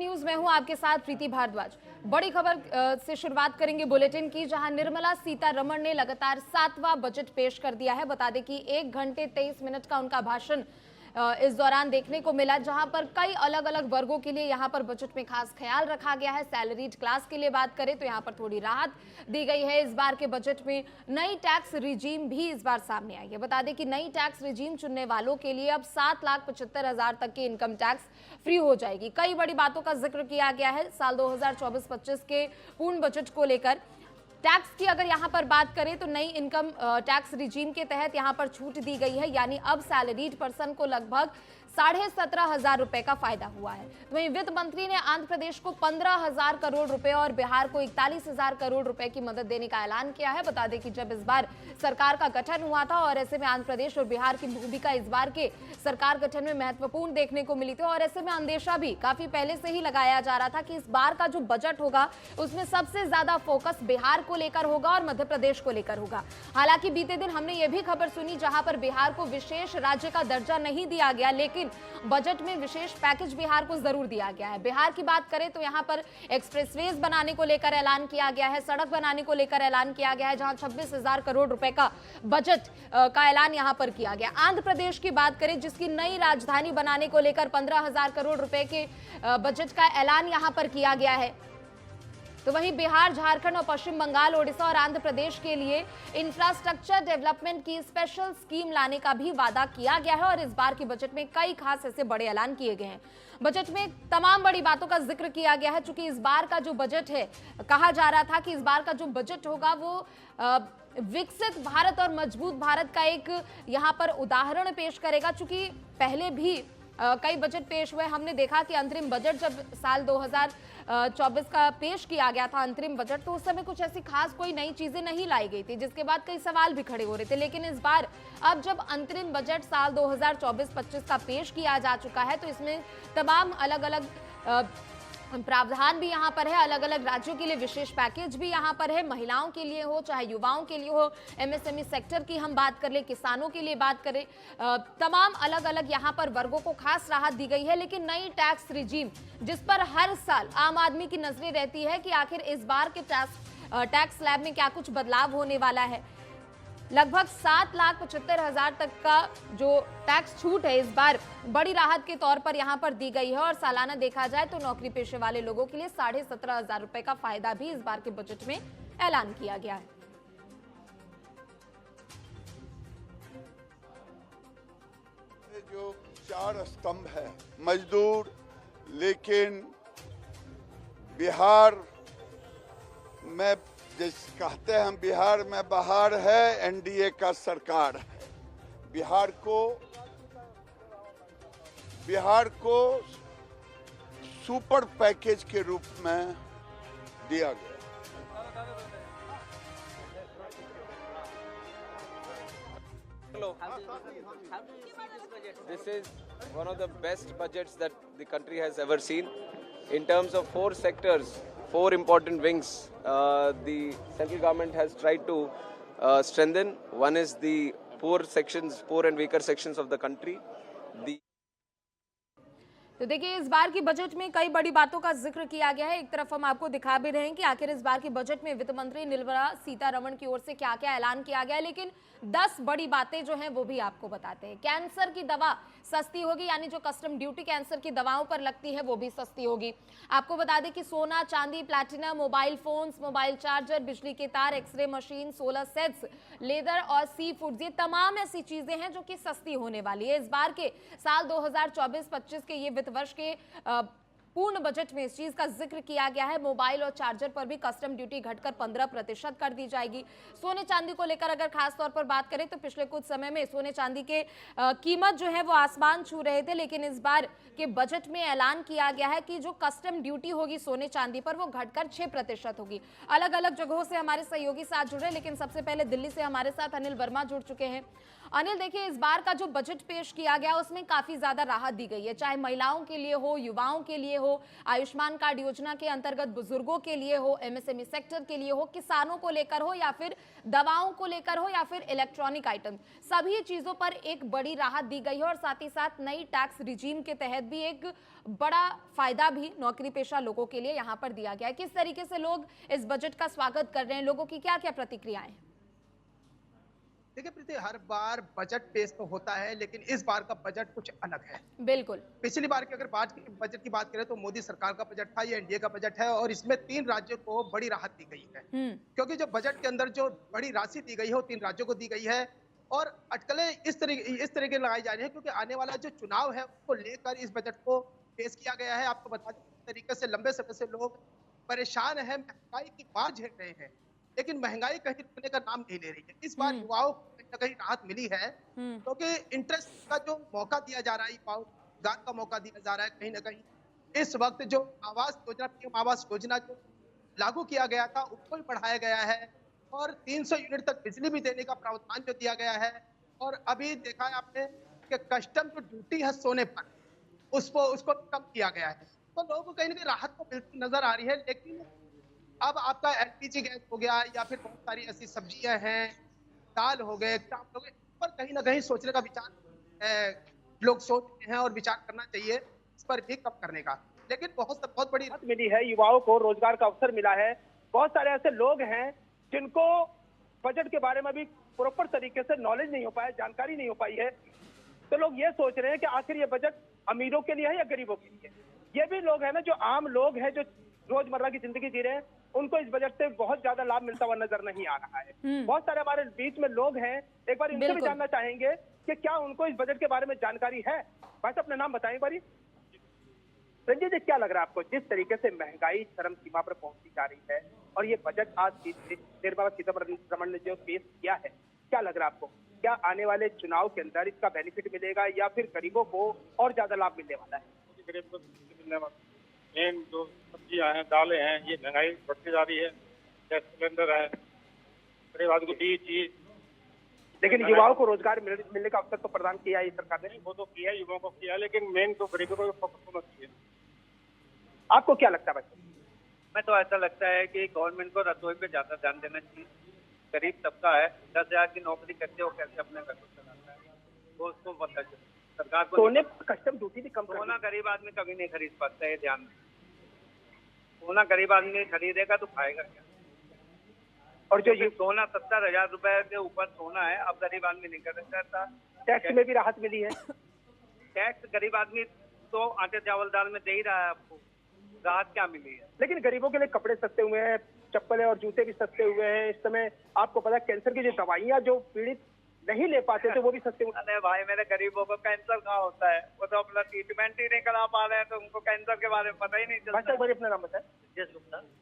News में हूं आपके साथ प्रीति भारद्वाज। बड़ी खबर से शुरुआत करेंगे बुलेटिन की, जहां निर्मला सीतारमण ने लगातार 7वां बजट पेश कर दिया है। बता दें कि 1 घंटे 23 मिनट का उनका भाषण इस दौरान देखने को मिला, जहां पर कई अलग अलग वर्गों के लिए यहां पर बजट में खास ख्याल रखा गया है। सैलरीड क्लास के लिए बात करें तो यहां पर थोड़ी राहत दी गई है। इस बार के बजट में नई टैक्स रिजीम भी इस बार सामने आई है। बता दें कि नई टैक्स रिजीम चुनने वालों के लिए अब 7,75,000 तक की इनकम टैक्स फ्री हो जाएगी। कई बड़ी बातों का जिक्र किया गया है साल 2024-25 के पूर्ण बजट को लेकर। टैक्स की अगर यहां पर बात करें तो नई इनकम टैक्स रिजीम के तहत यहां पर छूट दी गई है, यानी अब सैलरीड पर्सन को लगभग 17,500 रुपए का फायदा हुआ है। वहीं वित्त मंत्री ने आंध्र प्रदेश को 15,000 करोड़ रुपए और बिहार को 41,000 करोड़ रुपए की मदद देने का ऐलान किया है। बता दें कि जब इस बार सरकार का गठन हुआ था और ऐसे में आंध्र प्रदेश और बिहार की भूमिका इस बार के सरकार गठन में महत्वपूर्ण देखने को मिली थी, और ऐसे में अंदेशा भी काफी पहले से ही लगाया जा रहा था कि इस बार का जो बजट होगा उसमें सबसे ज्यादा फोकस बिहार को लेकर होगा और मध्य प्रदेश को लेकर होगा। हालांकि बीते दिन हमने ये भी खबर सुनी जहां पर बिहार को विशेष राज्य का दर्जा नहीं दिया गया, लेकिन बजट में विशेष पैकेज बिहार को जरूर दिया गया है। बिहार की बात करें तो यहां पर एक्सप्रेसवेज बनाने को लेकर ऐलान किया गया है, सड़क बनाने को लेकर ऐलान किया गया है, जहां 26,000 करोड़ रुपए का बजट का ऐलान यहां पर किया गया। आंध्र प्रदेश की बात करें जिसकी नई राजधानी बनाने को लेकर 15,000 करोड़ रुपए के बजट का ऐलान यहां पर किया गया है। तो वहीं बिहार, झारखंड और पश्चिम बंगाल, ओडिशा और आंध्र प्रदेश के लिए इंफ्रास्ट्रक्चर डेवलपमेंट की स्पेशल स्कीम लाने का भी वादा किया गया है। और इस बार के बजट में कई खास ऐसे बड़े ऐलान किए गए हैं। बजट में तमाम बड़ी बातों का जिक्र किया गया है। चूंकि इस बार का जो बजट है, कहा जा रहा था कि इस बार का जो बजट होगा वो विकसित भारत और मजबूत भारत का एक यहाँ पर उदाहरण पेश करेगा। चूंकि पहले भी कई बजट पेश हुए, हमने देखा कि अंतरिम बजट जब साल 2024 का पेश किया गया था अंतरिम बजट, तो उस समय कुछ ऐसी खास कोई नई चीजें नहीं लाई गई थी, जिसके बाद कई सवाल भी खड़े हो रहे थे। लेकिन इस बार अब जब अंतरिम बजट साल 2024-25 का पेश किया जा चुका है तो इसमें तमाम अलग अलग प्रावधान भी यहाँ पर है। अलग अलग राज्यों के लिए विशेष पैकेज भी यहाँ पर है, महिलाओं के लिए हो चाहे युवाओं के लिए हो, एमएसएमई सेक्टर की हम बात कर ले, किसानों के लिए बात करें, तमाम अलग अलग यहाँ पर वर्गों को खास राहत दी गई है। लेकिन नई टैक्स रिजीम जिस पर हर साल आम आदमी की नजरें रहती है कि आखिर इस बार के टैक्स स्लैब में क्या कुछ बदलाव होने वाला है। लगभग 7,75,000 तक का जो टैक्स छूट है इस बार बड़ी राहत के तौर पर यहां पर दी गई है। और सालाना देखा जाए तो नौकरी पेशे वाले लोगों के लिए 17,500 रुपए का फायदा भी इस बार के बजट में ऐलान किया गया है। जो 4 स्तंभ है, मजदूर, लेकिन बिहार में जैसे कहते हैं हम, बिहार में बहार है, एनडीए का सरकार है। बिहार को सुपर पैकेज के रूप में दिया गया। This is one of the best budgets that the country has ever seen. In terms of 4 sectors, 4 important wings, the central government has tried to strengthen. One is the poor sections, poor and weaker sections of the country. तो देखिए, इस बार की budget में कई बड़ी बातों का जिक्र किया गया है। एक तरफ हम आपको दिखा भी रहे हैं कि आखिर इस बार के बजट में वित्त मंत्री निर्मला सीतारमण की ओर से क्या क्या ऐलान किया गया है, लेकिन 10 बड़ी बातें जो हैं वो भी आपको बताते हैं। कैंसर की दवा सस्ती होगी, यानी जो कस्टम ड्यूटी कैंसर की दवाओं पर लगती है वो भी सस्ती होगी। आपको बता दें कि सोना, चांदी, platinum, mobile phones, mobile charger, बिजली के तार, x ray machine, solar sets, leather और सी फूड्स, ये तमाम ऐसी चीजें हैं जो कि सस्ती होने वाली है। इस बार के साल 2024-25 के ये वित्त वर्ष के पूर्ण बजट में इस चीज का जिक्र किया गया है। मोबाइल और चार्जर पर भी कस्टम ड्यूटी घटकर 15% कर दी जाएगी। सोने चांदी को लेकर अगर खास तौर पर बात करें तो पिछले कुछ समय में सोने चांदी के कीमत जो है वो आसमान छू रहे थे, लेकिन इस बार के बजट में ऐलान किया गया है कि जो कस्टम ड्यूटी होगी सोने चांदी पर वो घटकर 6% होगी। अलग अलग जगहों से हमारे सहयोगी साथ जुड़ रहे हैं, लेकिन सबसे पहले दिल्ली से हमारे साथ अनिल वर्मा जुड़ चुके हैं। अनिल देखिए, इस बार का जो बजट पेश किया गया उसमें काफी ज्यादा राहत दी गई है, चाहे महिलाओं के लिए हो, युवाओं के लिए हो, आयुष्मान कार्ड योजना के अंतर्गत बुजुर्गों के लिए हो, एमएसएमई सेक्टर के लिए हो, किसानों को लेकर हो या फिर दवाओं को लेकर हो या फिर इलेक्ट्रॉनिक आइटम, सभी चीजों पर एक बड़ी राहत दी गई है। और साथ ही साथ नई टैक्स रिजीम के तहत भी एक बड़ा फायदा भी नौकरी पेशा लोगों के लिए यहाँ पर दिया गया है। किस तरीके से लोग इस बजट का स्वागत कर रहे हैं, लोगों की क्या क्या प्रतिक्रियाएं हैं? देखिए प्रीति, हर बार बजट पेश तो होता है, लेकिन इस बार का बजट कुछ अलग है। बिल्कुल। पिछली बार की अगर बजट की बात करें तो मोदी सरकार का बजट था, ये एनडीए का बजट है और इसमें 3 राज्यों को बड़ी राहत दी गई है। क्योंकि जो बजट के अंदर जो बड़ी राशि दी गई है वो 3 राज्यों को दी गई है और अटकलें इस तरीके लगाई जा रही है क्योंकि आने वाला जो चुनाव है उसको लेकर इस बजट को पेश किया गया है। आपको बता दें, किस तरीके से लंबे समय से लोग परेशान है, महंगाई की बात झेल रहे हैं, लेकिन महंगाई कहीं रुकने का नाम नहीं ले रही है। इस बार युवाओं को कहीं ना कहीं राहत मिली है क्योंकि इंटरेस्ट का जो मौका दिया जा रहा है, युवाओं को रोजगार का मौका दिया जा रहा है। कहीं ना कहीं इस वक्त जो आवास योजना, पीएम आवास योजना जो लागू किया गया था उसको भी बढ़ाया गया है और 300 यूनिट तक बिजली भी देने का प्रावधान जो दिया गया है। और अभी देखा है आपने कि कस्टम जो ड्यूटी है सोने पर उसको कम किया गया है, तो लोगों को कहीं ना कहीं राहत तो मिलती नजर आ रही है। लेकिन अब आपका एलपीजी गैस हो गया या फिर बहुत सारी ऐसी सब्जियां हैं, दाल हो गए, चावल हो गए, पर कहीं ना कहीं सोचने का विचार लोग सोच रहे हैं और विचार करना चाहिए इस पर भी कम करने का। लेकिन बहुत बड़ी राहत मिली है, युवाओं को रोजगार का अवसर मिला है। बहुत सारे ऐसे लोग हैं जिनको बजट के बारे में भी प्रॉपर तरीके से नॉलेज नहीं हो पाया, जानकारी नहीं हो पाई है, तो लोग ये सोच रहे हैं कि आखिर ये बजट अमीरों के लिए है या गरीबों के लिए। ये भी लोग हैं ना, जो आम लोग हैं, जो रोजमर्रा की जिंदगी जी रहे हैं, उनको इस बजट से बहुत ज्यादा लाभ मिलता हुआ नजर नहीं आ रहा है। बहुत सारे हमारे बीच में लोग हैं, एक बार इनसे भी जानना चाहेंगे कि क्या उनको इस बजट के बारे में जानकारी है। भाई साहब, अपना नाम बताएं एक बारी। संजय जी, क्या लग रहा है आपको, जिस तरीके से महंगाई चरम सीमा पर पहुंचती जा रही है और ये बजट आज निर्मला सीतारमण ने जो पेश किया है, क्या लग रहा है आपको, क्या आने वाले चुनाव के अंदर इसका बेनिफिट मिलेगा या फिर गरीबों को और ज्यादा लाभ मिलने वाला है? गरीब को मिलने वाला मेन जो सब्जियां हैं, दालें हैं, ये महंगाई बढ़ती जा रही है। गैस सिलेंडर है, गरीब आदमी को चीज। लेकिन युवाओं को रोजगार मिलने का अवसर तो प्रदान किया है सरकार ने। वो तो किया, युवाओं को किया, लेकिन मेन तो गरीबों को फोकस होना चाहिए। आपको क्या लगता है भाई? मैं तो ऐसा लगता है कि गवर्नमेंट को रसोई पे ज्यादा ध्यान देना चाहिए। गरीब तबका है, 10,000 की नौकरी करते हो कैसे अपने घर को चलाता है, वो उसको पता चले। सरकार को सोने कस्टम ड्यूटी भी कम सोना गरीब आदमी कभी नहीं खरीद पाता है, ध्यान में। सोना गरीब आदमी खरीदेगा तो खाएगा क्या? और जो ये सोना 70,000 रुपए के ऊपर सोना है, अब गरीब आदमी नहीं कर सकता। टैक्स में भी राहत मिली है। टैक्स गरीब आदमी तो आटे चावल दाल में दे ही रहा है, आपको राहत क्या मिली है? लेकिन गरीबों के लिए कपड़े सस्ते हुए हैं, चप्पलें और जूते भी सस्ते हुए हैं। इस समय आपको पता है कैंसर की जो दवाइयां जो पीड़ित नहीं ले पाते थे वो भी सस्ते हुए। अरे भाई, मेरे गरीबों को कैंसर कहाँ होता है? वो तो अपना ट्रीटमेंट ही नहीं करा पा रहे हैं, तो उनको कैंसर के बारे में पता ही नहीं चलता। भाई अपना नाम बताएं।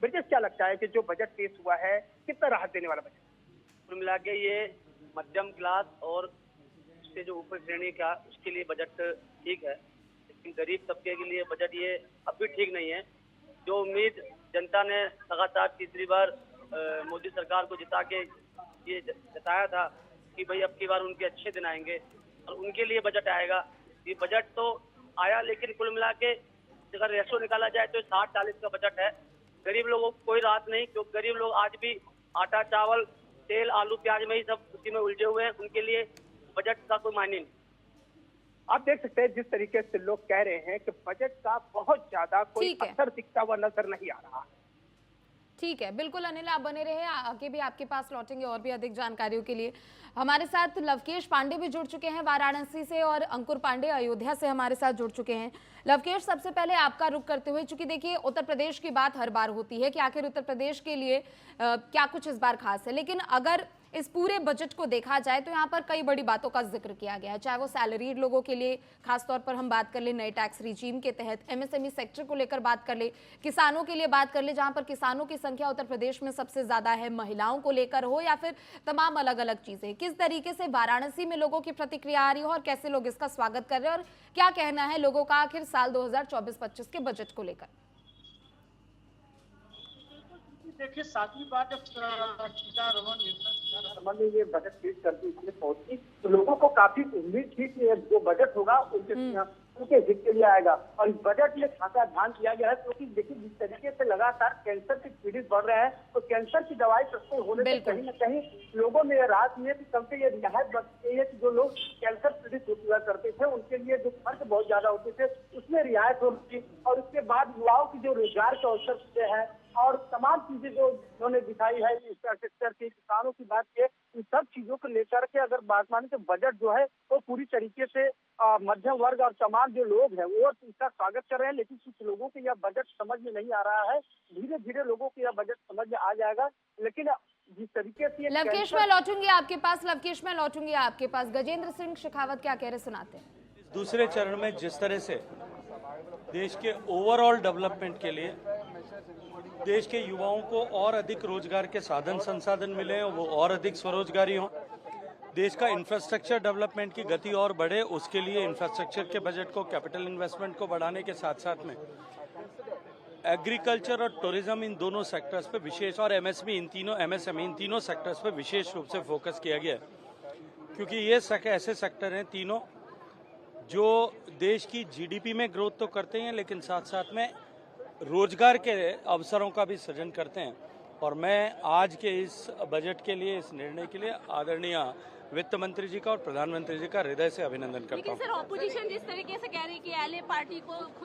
ब्रिजेश, क्या लगता है कि जो बजट पेश हुआ है कितना राहत देने वाला बजट? कुल मिला के ये मध्यम क्लास और उससे जो ऊपर श्रेणी का, उसके लिए बजट ठीक है, लेकिन गरीब तबके के लिए बजट ये अब भी ठीक नहीं है। जो उम्मीद जनता ने लगातार तीसरी बार मोदी सरकार को जिता के ये जताया था कि भाई अब की बार उनके अच्छे दिन आएंगे और उनके लिए बजट आएगा, ये बजट तो आया, लेकिन कुल मिला के अगर रेशो निकाला जाए तो 60-40 का बजट है। गरीब लोगों को कोई राहत नहीं, क्योंकि गरीब लोग आज भी आटा चावल तेल आलू प्याज में ही सब उसी में उलझे हुए हैं, उनके लिए बजट का कोई मायने नहीं। आप देख सकते हैं जिस तरीके से लोग कह रहे हैं कि बजट का बहुत ज्यादा कोई असर दिखता हुआ नजर नहीं आ रहा। ठीक है, बिल्कुल अनिल, आप बने रहे, आगे भी आपके पास लौटेंगे और भी अधिक जानकारियों के लिए। हमारे साथ लवकेश पांडे भी जुड़ चुके हैं वाराणसी से और अंकुर पांडे अयोध्या से हमारे साथ जुड़ चुके हैं। लवकेश, सबसे पहले आपका रुख करते हुए, चूंकि देखिए उत्तर प्रदेश की बात हर बार होती है कि आखिर उत्तर प्रदेश के लिए क्या कुछ इस बार खास है, लेकिन अगर इस पूरे बजट को देखा जाए तो यहाँ पर कई बड़ी बातों का जिक्र किया गया है, चाहे वो सैलरीड लोगों के लिए खासतौर पर हम बात कर ले, नए टैक्स रिजीम के तहत एमएसएमई सेक्टर को लेकर बात कर ले, किसानों के लिए बात कर ले, जहां पर किसानों की संख्या उत्तर प्रदेश में सबसे ज्यादा है, महिलाओं को लेकर हो या फिर तमाम अलग अलग चीजें। किस तरीके से वाराणसी में लोगों की प्रतिक्रिया आ रही हो और कैसे लोग इसका स्वागत कर रहे हैं और क्या कहना है लोगों का आखिर साल 2024-25 के बजट को लेकर? देखिए 7वीं बार जब सीतारमण ने ये बजट पेश करके इसमें पहुंची तो लोगों को काफी उम्मीद थी कि जो बजट होगा उनके हित के लिए आएगा। और इस बजट में खासा ध्यान दिया गया है क्योंकि देखिए जिस तरीके से लगातार कैंसर के पीड़ित बढ़ रहे हैं तो कैंसर की दवाई सस्ते होने से कहीं न कहीं लोगों में राहत मिली थी। कम से ये रियायत बचती है कि जो लोग कैंसर पीड़ित हुआ करते थे उनके लिए जो खर्च बहुत ज्यादा होते थे उसमें रियायत होती थी। और उसके बाद युवाओं की जो रोजगार के अवसर है और तमाम चीजें जो उन्होंने दिखाई है इंफ्रास्ट्रक्चर की, किसानों की बात की, इन सब चीजों को लेकर के अगर बात माने तो बजट जो है वो पूरी तरीके से मध्यम वर्ग और तमाम जो लोग हैं वो इसका स्वागत कर रहे हैं। लेकिन कुछ लोगों को यह बजट समझ में नहीं आ रहा है। धीरे धीरे लोगों को यह बजट समझ में आ जाएगा। लेकिन जिस तरीके से लवकेश मैं लौटूंगी आपके पास, लवकेश मैं लौटूंगी आपके पास। गजेंद्र सिंह शेखावत क्या कह रहे सुनाते हैं। दूसरे चरण में जिस तरह से देश के ओवरऑल डेवलपमेंट के लिए देश के युवाओं को और अधिक रोजगार के साधन संसाधन मिले हैं, वो और अधिक स्वरोजगारी हों, देश का इंफ्रास्ट्रक्चर डेवलपमेंट की गति और बढ़े, उसके लिए इंफ्रास्ट्रक्चर के बजट को, कैपिटल इन्वेस्टमेंट को बढ़ाने के साथ साथ में एग्रीकल्चर और टूरिज्म इन दोनों सेक्टर्स पे विशेष और एमएसएमई इन तीनों सेक्टर्स पे विशेष रूप से फोकस किया गया है। क्योंकि ये ऐसे सेक्टर हैं तीनों जो देश की जीडीपी में ग्रोथ तो करते हैं लेकिन साथ साथ में रोजगार के अवसरों का भी सृजन करते हैं। और मैं आज के इस बजट के लिए, इस निर्णय के लिए आदरणीय वित्त मंत्री जी का और प्रधानमंत्री जी का हृदय से अभिनंदन करता हूँ। सर ऑपोजिशन जिस तरीके से कह रही है कि एलए पार्टी को खुश